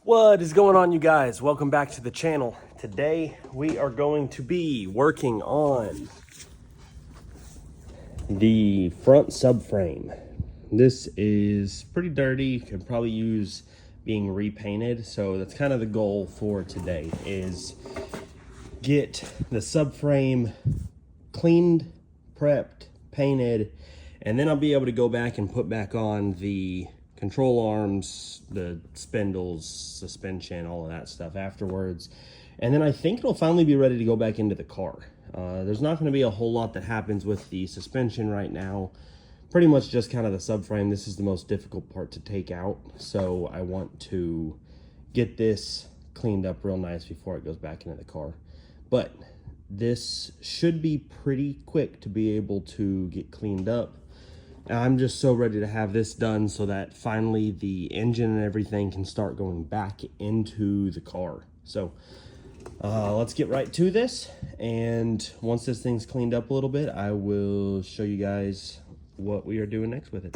What is going on, you guys? Welcome back to the channel. Today we are going to be working on the front subframe. This is pretty dirty, could probably use being repainted, so that's kind of the goal for today, is get the subframe cleaned, prepped, painted, and then I'll be able to go back and put back on the control arms, the spindles, suspension, all of that stuff afterwards. And then I think it'll finally be ready to go back into the car. There's not going to be a whole lot that happens with the suspension right now. Pretty much just kind of the subframe. This is the most difficult part to take out. So I want to get this cleaned up real nice before it goes back into the car. But this should be pretty quick to be able to get cleaned up. I'm just so ready to have this done so that finally the engine and everything can start going back into the car. So let's get right to this, and once this thing's cleaned up a little bit, I will show you guys what we are doing next with it.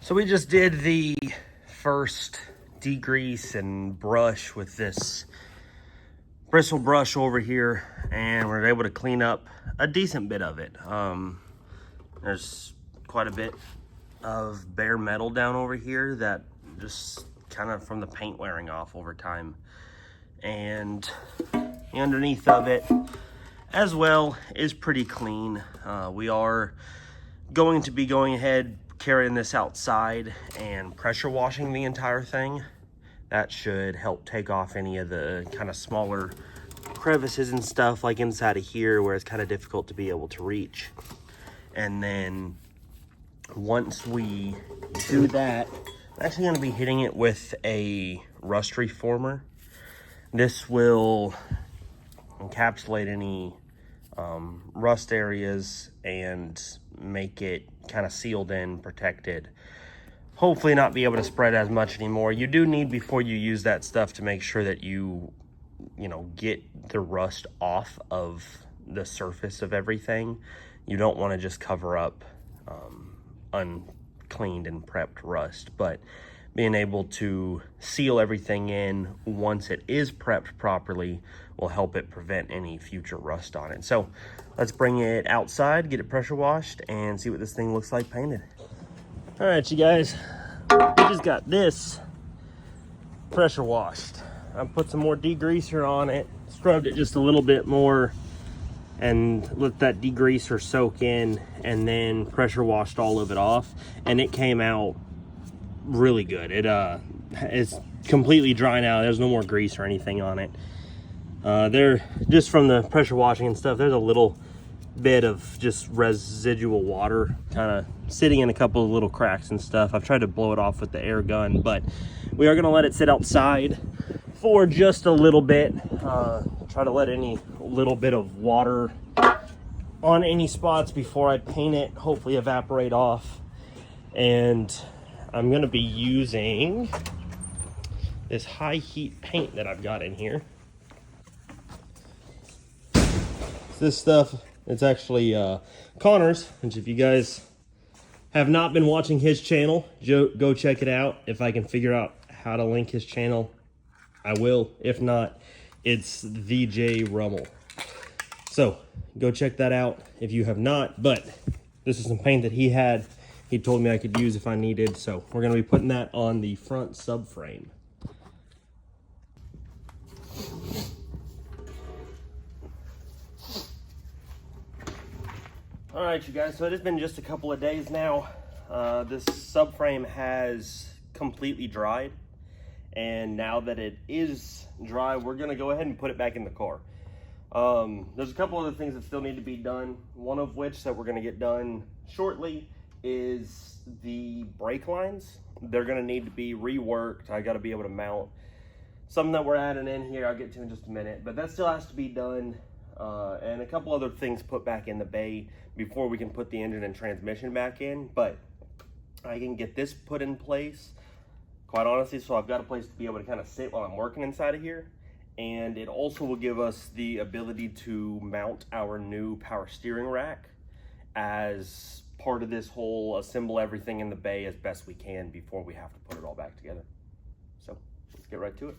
So we just did the first degrease and brush with this bristle brush over here, and we're able to clean up a decent bit of it. There's quite a bit of bare metal down over here that just kind of from the paint wearing off over time. And the underneath of it as well is pretty clean. We are going to be going ahead carrying this outside and pressure washing the entire thing. That should help take off any of the kind of smaller crevices and stuff like inside of here where it's kind of difficult to be able to reach. And then once we do that, I'm actually going to be hitting it with a rust reformer. This will encapsulate any rust areas and make it kind of sealed in, protected. Hopefully not be able to spread as much anymore. You do need, before you use that stuff, to make sure that you get the rust off of the surface of everything. You don't want to just cover up uncleaned and prepped rust, but being able to seal everything in once it is prepped properly will help it prevent any future rust on it. So let's bring it outside, get it pressure washed, and see what this thing looks like painted. All right, you guys, we just got this pressure washed. I put some more degreaser on it, scrubbed it just a little bit more, and let that degreaser soak in, and then pressure washed all of it off, and it came out really good. It's completely dry now. There's no more grease or anything on it. There, just from the pressure washing and stuff, there's a little bit of just residual water kind of sitting in a couple of little cracks and stuff. I've tried to blow it off with the air gun, but we are going to let it sit outside for just a little bit. Try to let any little bit of water on any spots before I paint it hopefully evaporate off. And I'm going to be using this high heat paint that I've got in here. This stuff, it's actually Connor's, which if you guys have not been watching his channel, go check it out. If I can figure out how to link his channel, I will. If not, it's VJ Rummel. So go check that out if you have not. But this is some paint that he had. He told me I could use if I needed. So we're going to be putting that on the front subframe. All right, you guys, so it has been just a couple of days now. This subframe has completely dried, and now that it is dry, we're gonna go ahead and put it back in the car. There's a couple other things that still need to be done, one of which that we're gonna get done shortly is the brake lines. They're gonna need to be reworked. I gotta be able to mount something that we're adding in here, I'll get to in just a minute, but that still has to be done. And a couple other things put back in the bay before we can put the engine and transmission back in, but I can get this put in place, quite honestly, so I've got a place to be able to kind of sit while I'm working inside of here. And it also will give us the ability to mount our new power steering rack as part of this whole assemble everything in the bay as best we can before we have to put it all back together. So let's get right to it.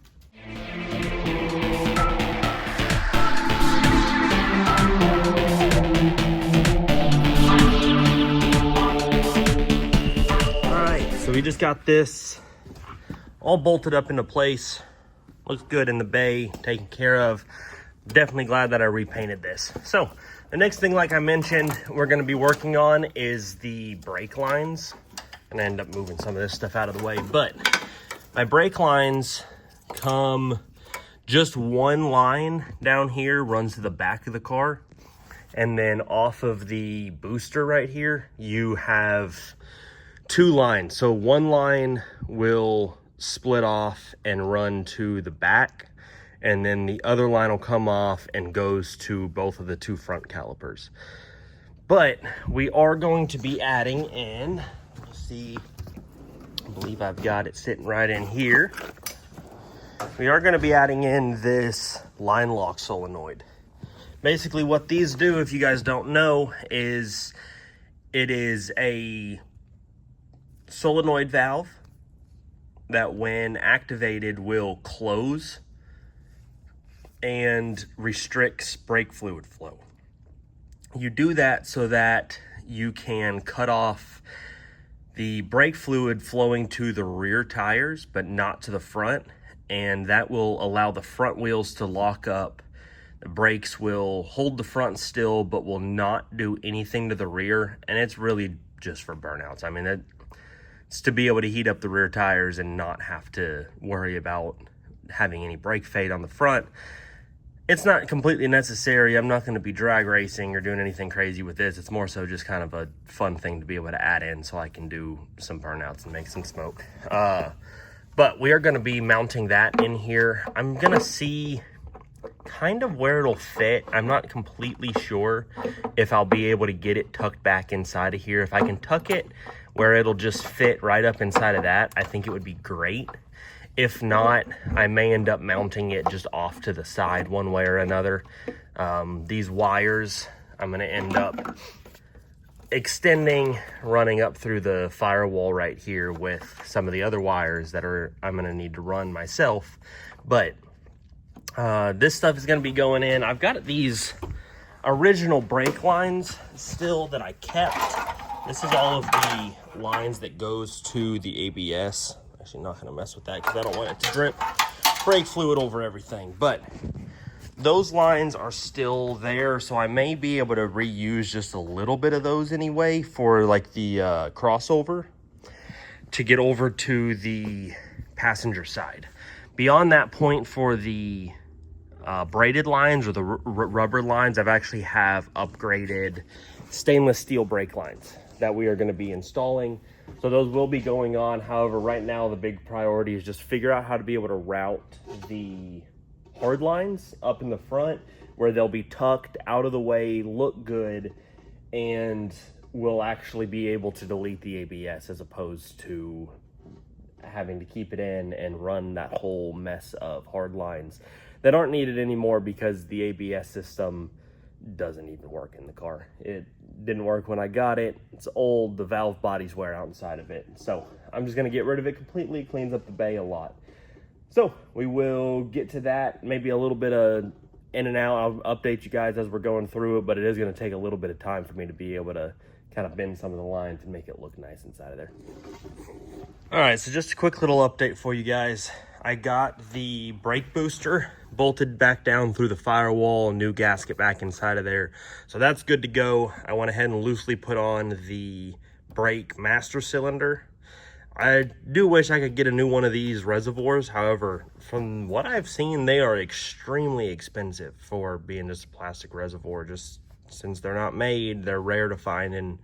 All right, so we just got this all bolted up into place. Looks good in the bay, taken care of. Definitely glad that I repainted this. So the next thing, like I mentioned, we're gonna be working on is the brake lines. I'm gonna end up moving some of this stuff out of the way, but my brake lines come just one line down here, runs to the back of the car. And then off of the booster right here, you have two lines. So one line will split off and run to the back, and then the other line will come off and goes to both of the two front calipers. But we are going to be adding in, let's see, I believe I've got it sitting right in here. We are going to be adding in this line lock solenoid. Basically what these do, if you guys don't know, is it is a solenoid valve that when activated will close and restricts brake fluid flow. You do that so that you can cut off the brake fluid flowing to the rear tires, but not to the front. And that will allow the front wheels to lock up. The brakes will hold the front still, but will not do anything to the rear. And it's really just for burnouts. I mean, it's to be able to heat up the rear tires and not have to worry about having any brake fade on the front. It's not completely necessary. I'm not going to be drag racing or doing anything crazy with this. It's more so just kind of a fun thing to be able to add in so I can do some burnouts and make some smoke. But we are going to be mounting that in here. I'm going to see kind of where it'll fit. I'm not completely sure if I'll be able to get it tucked back inside of here. If I can tuck it where it'll just fit right up inside of that, I think it would be great. If not, I may end up mounting it just off to the side one way or another. These wires, I'm going to end up extending, running up through the firewall right here with some of the other wires that I'm going to need to run myself. But this stuff is going to be going in. I've got these original brake lines still that I kept. This is all of the lines that goes to the ABS. Actually not going to mess with that because I don't want it to drip brake fluid over everything. But those lines are still there, so I may be able to reuse just a little bit of those anyway for like the crossover to get over to the passenger side. Beyond that point, for the braided lines or the rubber lines, I've actually have upgraded stainless steel brake lines that we are going to be installing. So those will be going on. However, right now the big priority is just figure out how to be able to route the hard lines up in the front where they'll be tucked out of the way, look good, and we'll actually be able to delete the ABS as opposed to having to keep it in and run that whole mess of hard lines that aren't needed anymore because the ABS system doesn't even work in the car. It didn't work when I got it. It's old. The valve bodies wear out inside of it. So I'm just going to get rid of it completely. Cleans up the bay a lot. So we will get to that. Maybe a little bit of in and out. I'll update you guys as we're going through it, but it is going to take a little bit of time for me to be able to kind of bend some of the lines and make it look nice inside of there. All right, so just a quick little update for you guys. I got the brake booster bolted back down through the firewall, new gasket back inside of there. So that's good to go. I went ahead and loosely put on the brake master cylinder. I do wish I could get a new one of these reservoirs. However, from what I've seen, they are extremely expensive for being just a plastic reservoir. Just since they're not made, they're rare to find in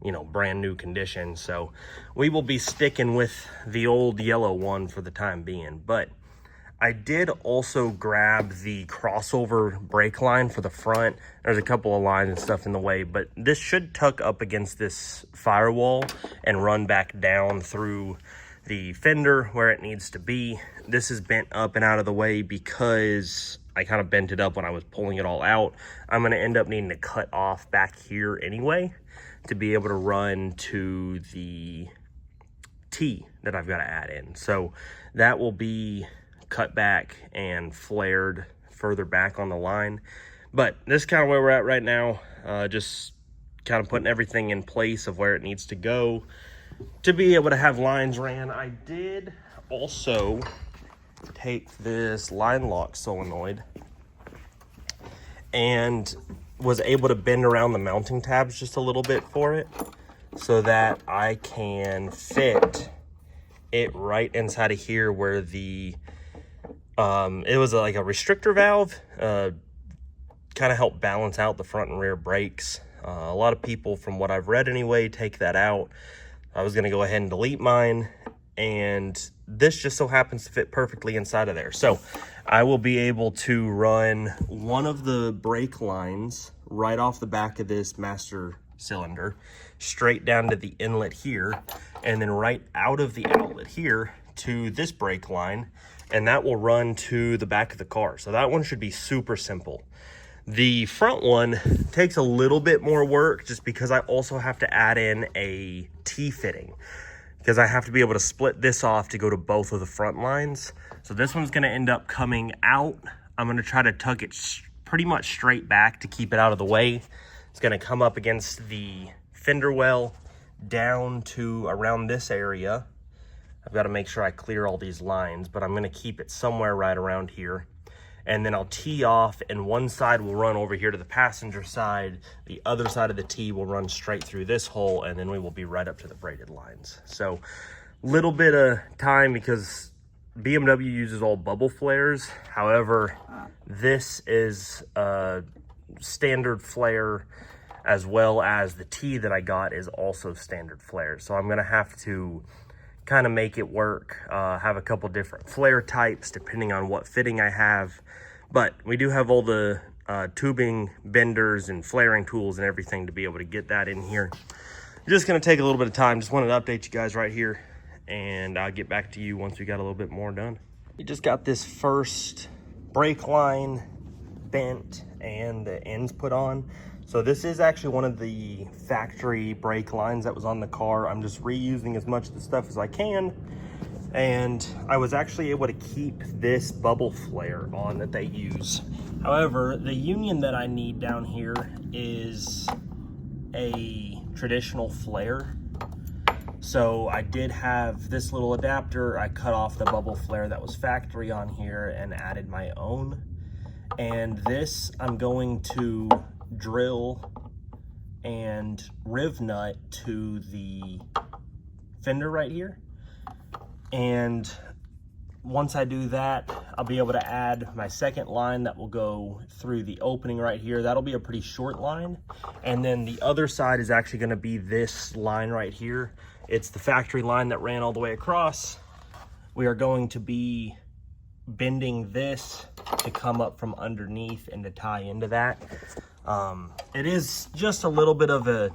you know, brand new condition. So we will be sticking with the old yellow one for the time being. But I did also grab the crossover brake line for the front. There's a couple of lines and stuff in the way, but this should tuck up against this firewall and run back down through the fender where it needs to be. This is bent up and out of the way because I kind of bent it up when I was pulling it all out. I'm going to end up needing to cut off back here anyway to be able to run to the T that I've got to add in. So that will be cut back and flared further back on the line. But this is kind of where we're at right now. Just kind of putting everything in place of where it needs to go to be able to have lines ran. I did also take this line lock solenoid and was able to bend around the mounting tabs just a little bit for it so that I can fit it right inside of here where the it was like a restrictor valve, kind of help balance out the front and rear brakes. A lot of people, from what I've read anyway, take that out. I was going to go ahead and delete mine, and this just so happens to fit perfectly inside of there. So I will be able to run one of the brake lines right off the back of this master cylinder straight down to the inlet here, and then right out of the outlet here to this brake line, and that will run to the back of the car. So that one should be super simple. The front one takes a little bit more work just because I also have to add in a T-fitting because I have to be able to split this off to go to both of the front lines. So this one's going to end up coming out. I'm going to try to tuck it pretty much straight back to keep it out of the way. It's going to come up against the fender well down to around this area. I've got to make sure I clear all these lines, but I'm going to keep it somewhere right around here. And then I'll tee off, and one side will run over here to the passenger side. The other side of the tee will run straight through this hole, and then we will be right up to the braided lines. So little bit of time because BMW uses all bubble flares. However, this is a standard flare, as well as the tee that I got is also standard flare. So I'm going to have to kind of make it work, have a couple different flare types depending on what fitting I have. But we do have all the tubing benders and flaring tools and everything to be able to get that in here. Just going to take a little bit of time. Just wanted to update you guys right here, and I'll get back to you once we got a little bit more done. We just got this first brake line bent and the ends put on. So this is actually one of the factory brake lines that was on the car. I'm just reusing as much of the stuff as I can. And I was actually able to keep this bubble flare on that they use. However, the union that I need down here is a traditional flare. So I did have this little adapter. I cut off the bubble flare that was factory on here and added my own. And this I'm going to drill and riv nut to the fender right here. And once I do that, I'll be able to add my second line that will go through the opening right here. That'll be a pretty short line. And then the other side is actually going to be this line right here. It's the factory line that ran all the way across. We are going to be bending this to come up from underneath and to tie into that. It is just a little bit of a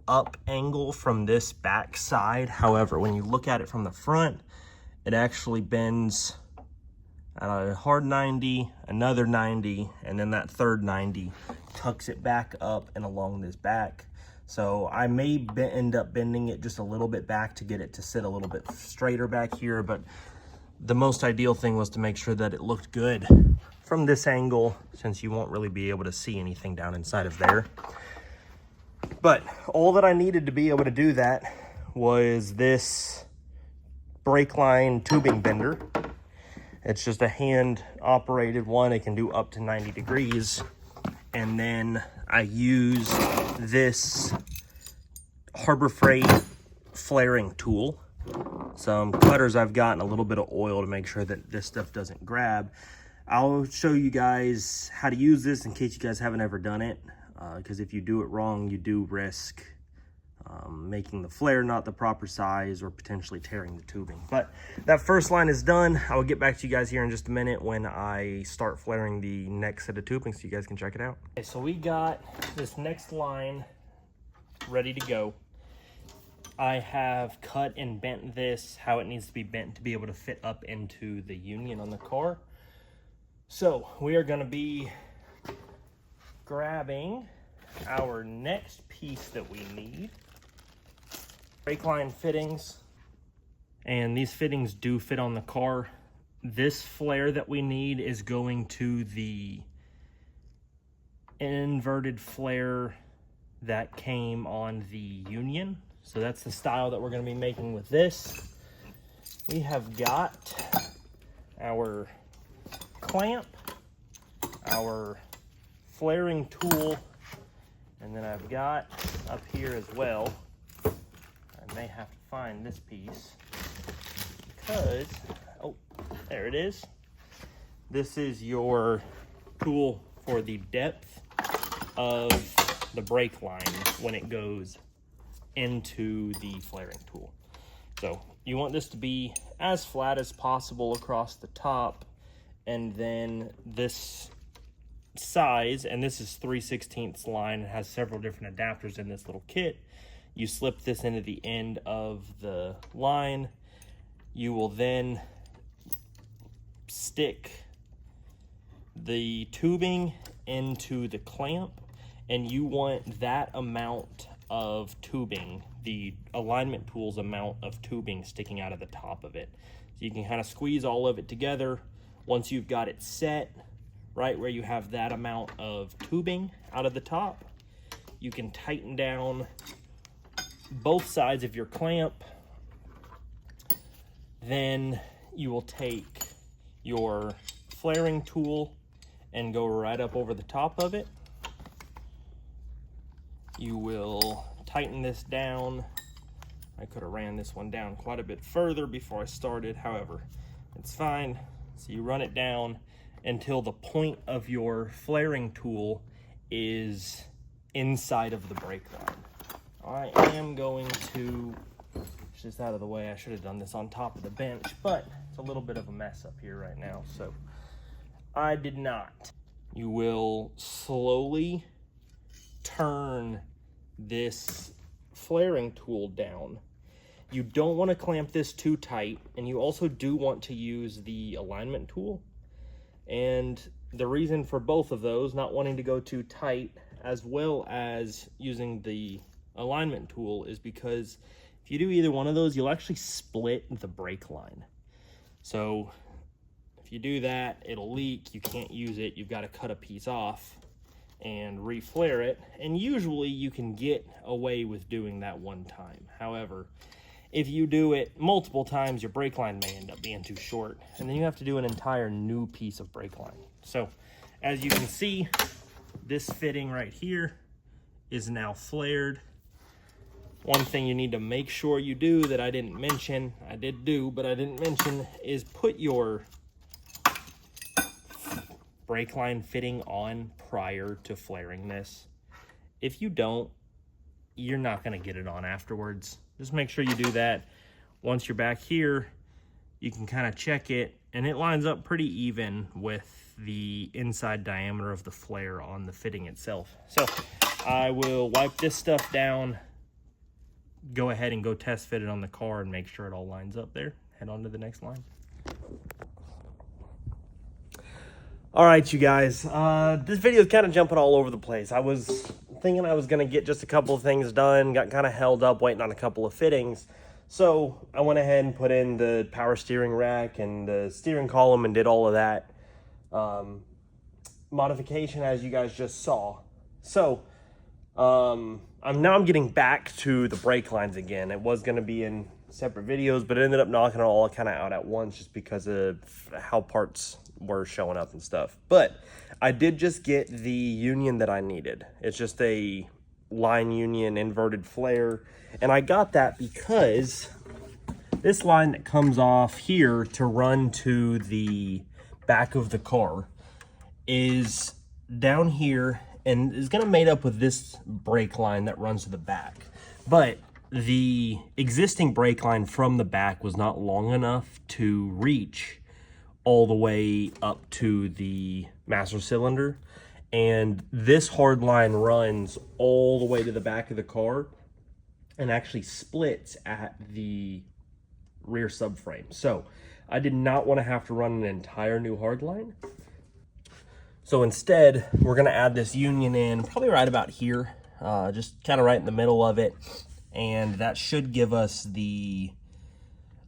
up angle from this back side. However, when you look at it from the front, it actually bends at a hard 90, another 90, and then that third 90 tucks it back up and along this back. So I may end up bending it just a little bit back to get it to sit a little bit straighter back here, but the most ideal thing was to make sure that it looked good from this angle, since you won't really be able to see anything down inside of there. But all that I needed to be able to do that was this brake line tubing bender. It's just a hand operated one. It can do up to 90 degrees. And then I use this Harbor Freight flaring tool. Some cutters I've got and a little bit of oil to make sure that this stuff doesn't grab. I'll show you guys how to use this in case you guys haven't ever done it. Because if you do it wrong, you do risk making the flare not the proper size, or potentially tearing the tubing. But that first line is done. I will get back to you guys here in just a minute when I start flaring the next set of tubing so you guys can check it out. Okay, so we got this next line ready to go. I have cut and bent this how it needs to be bent to be able to fit up into the union on the car. So we are going to be grabbing our next piece that we need. Brake line fittings, and these fittings do fit on the car. This flare that we need is going to the inverted flare that came on the union. So that's the style that we're going to be making with this. We have got our clamp, our flaring tool, and then I've got up here as well, I may have to find this piece because, oh, there it is. This is your tool for the depth of the brake line when it goes into the flaring tool. So you want this to be as flat as possible across the top, and then this size, and this is 3/16 line. It has several different adapters in this little kit. You slip this into the end of the line. You will then stick the tubing into the clamp, and you want that amount of tubing, the alignment tool's amount of tubing, sticking out of the top of it. So you can kind of squeeze all of it together. Once you've got it set right where you have that amount of tubing out of the top, you can tighten down both sides of your clamp. Then you will take your flaring tool and go right up over the top of it. You will tighten this down. I could have ran this one down quite a bit further before I started, however, it's fine. So you run it down until the point of your flaring tool is inside of the brake line. I am going to push this out of the way. I should have done this on top of the bench, but it's a little bit of a mess up here right now, so I did not. You will slowly turn this flaring tool down. You don't want to clamp this too tight, and you also do want to use the alignment tool. And the reason for both of those, not wanting to go too tight as well as using the alignment tool, is because if you do either one of those, you'll actually split the brake line. So if you do that, it'll leak, you can't use it, you've got to cut a piece off and reflare it. And usually you can get away with doing that one time. However, if you do it multiple times, your brake line may end up being too short, and then you have to do an entire new piece of brake line. So as you can see, this fitting right here is now flared. One thing you need to make sure you do that I didn't mention, I did do, but I didn't mention, is put your brake line fitting on prior to flaring this. If you don't, you're not going to get it on afterwards. Just make sure you do that. Once you're back here, you can kind of check it, and it lines up pretty even with the inside diameter of the flare on the fitting itself. So I will wipe this stuff down, go ahead and go test fit it on the car and make sure it all lines up there. Head on to the next line. All right, you guys, this video is kind of jumping all over the place. I was thinking I was going to get just a couple of things done, got kind of held up waiting on a couple of fittings. So I went ahead and put in the power steering rack and the steering column and did all of that modification as you guys just saw. So I'm getting back to the brake lines again. It was going to be in separate videos, but it ended up knocking it all kind of out at once just because of how parts were showing up and stuff. But I did just get the union that I needed. It's just a line union inverted flare, and I got that because this line that comes off here to run to the back of the car is down here and is going to mate up with this brake line that runs to the back. But the existing brake line from the back was not long enough to reach all the way up to the master cylinder. And this hard line runs all the way to the back of the car and actually splits at the rear subframe. So I did not want to have to run an entire new hard line. So instead, we're going to add this union in probably right about here, just kind of right in the middle of it. And that should give us the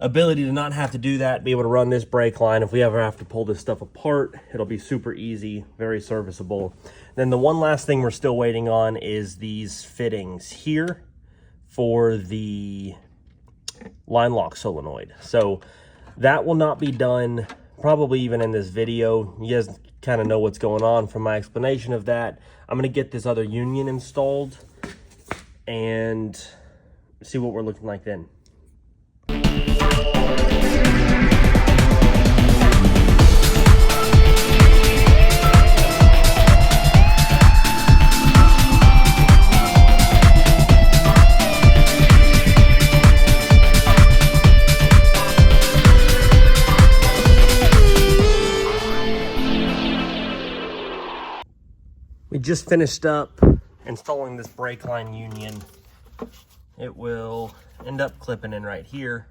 ability to not have to do that, be able to run this brake line. If we ever have to pull this stuff apart, it'll be super easy, very serviceable. Then the one last thing we're still waiting on is these fittings here for the line lock solenoid. So that will not be done probably even in this video. You guys kind of know what's going on from my explanation of that. I'm going to get this other union installed and see what we're looking like then. We just finished up installing this brake line union. It will end up clipping in right here,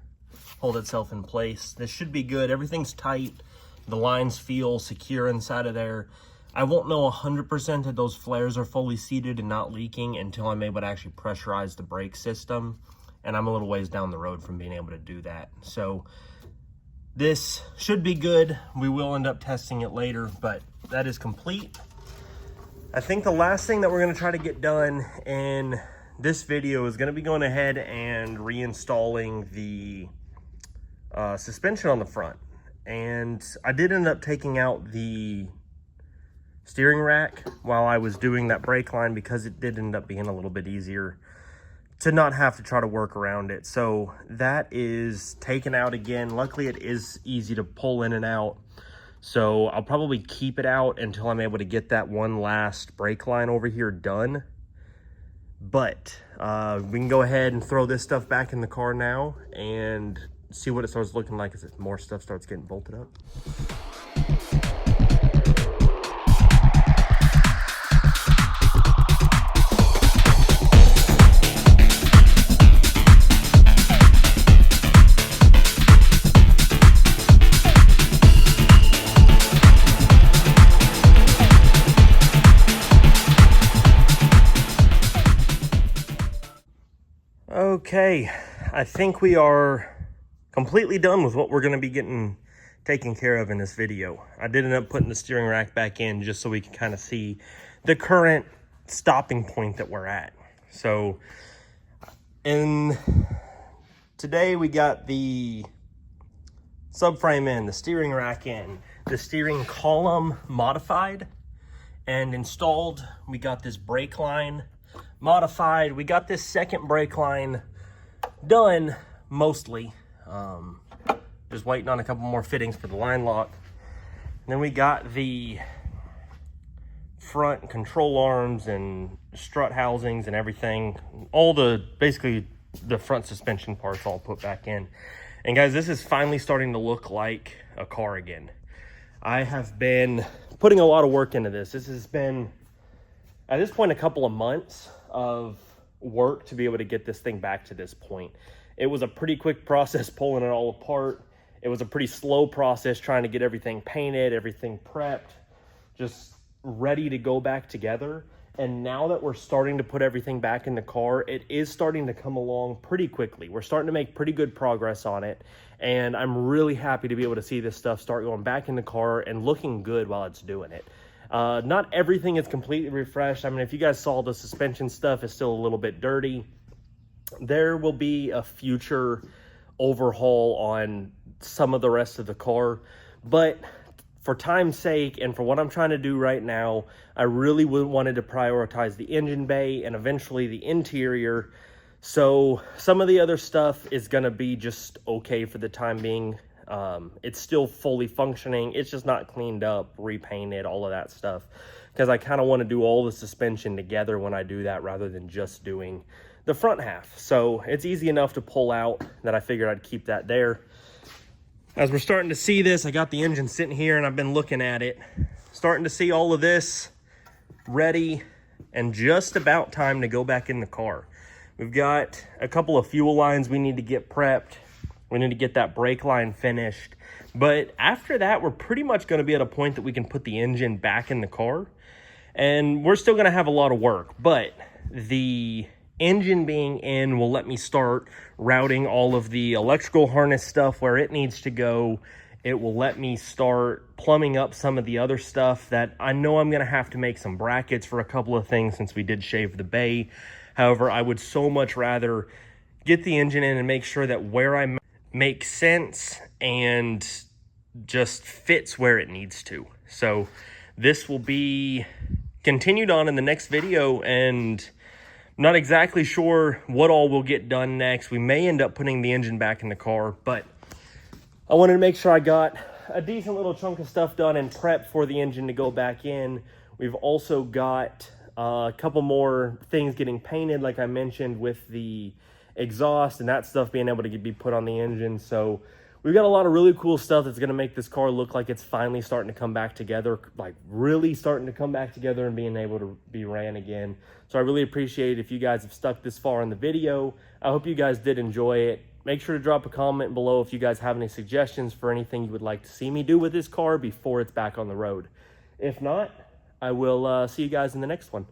hold itself in place. This should be good. Everything's tight. The lines feel secure inside of there. I won't know 100% that those flares are fully seated and not leaking until I'm able to actually pressurize the brake system. And I'm a little ways down the road from being able to do that. So this should be good. We will end up testing it later, but that is complete. I think the last thing that we're going to try to get done in this video is going to be going ahead and reinstalling the suspension on the front. And I did end up taking out the steering rack while I was doing that brake line because it did end up being a little bit easier to not have to try to work around it. So that is taken out again. Luckily, it is easy to pull in and out. So I'll probably keep it out until I'm able to get that one last brake line over here done. But we can go ahead and throw this stuff back in the car now and see what it starts looking like as more stuff starts getting bolted up. Okay, I think we are completely done with what we're going to be getting taken care of in this video. I did end up putting the steering rack back in just so we can kind of see the current stopping point that we're at. So, today we got the subframe in, the steering rack in, the steering column modified and installed. We got this brake line modified. We got this second brake line done mostly. Just waiting on a couple more fittings for the line lock. And then we got the front control arms and strut housings and everything. All the, basically the front suspension parts all put back in. And guys, this is finally starting to look like a car again. I have been putting a lot of work into this. This has been, at this point, a couple of months of work to be able to get this thing back to this point. It was a pretty quick process pulling it all apart. It was a pretty slow process trying to get everything painted, everything prepped, just ready to go back together. And now that we're starting to put everything back in the car, it is starting to come along pretty quickly. We're starting to make pretty good progress on it. And I'm really happy to be able to see this stuff start going back in the car and looking good while it's doing it. Not everything is completely refreshed. I mean, if you guys saw, the suspension stuff is still a little bit dirty. There will be a future overhaul on some of the rest of the car, but for time's sake and for what I'm trying to do right now, I really wanted to prioritize the engine bay and eventually the interior. So some of the other stuff is going to be just okay for the time being. It's still fully functioning. It's just not cleaned up, repainted, all of that stuff. Because I kind of want to do all the suspension together when I do that rather than just doing the front half. So it's easy enough to pull out that I figured I'd keep that there. As we're starting to see this, I got the engine sitting here and I've been looking at it. Starting to see all of this ready and just about time to go back in the car. We've got a couple of fuel lines we need to get prepped. We need to get that brake line finished. But after that, we're pretty much going to be at a point that we can put the engine back in the car. And we're still going to have a lot of work, but the engine being in will let me start routing all of the electrical harness stuff where it needs to go. It will let me start plumbing up some of the other stuff that I know I'm going to have to make some brackets for a couple of things since we did shave the bay. However, I would so much rather get the engine in and make sure that where I make sense and just fits where it needs to. So this will be continued on in the next video, and I'm not exactly sure what all will get done next. We may end up putting the engine back in the car, but I wanted to make sure I got a decent little chunk of stuff done and prepped for the engine to go back in. We've also got a couple more things getting painted, like I mentioned, with the exhaust and that stuff being able to be put on the engine. So we've got a lot of really cool stuff that's going to make this car look like it's finally starting to come back together, like really starting to come back together and being able to be ran again. So I really appreciate it if you guys have stuck this far in the video. I hope you guys did enjoy it. Make sure to drop a comment below if you guys have any suggestions for anything you would like to see me do with this car before it's back on the road. If not, I will see you guys in the next one.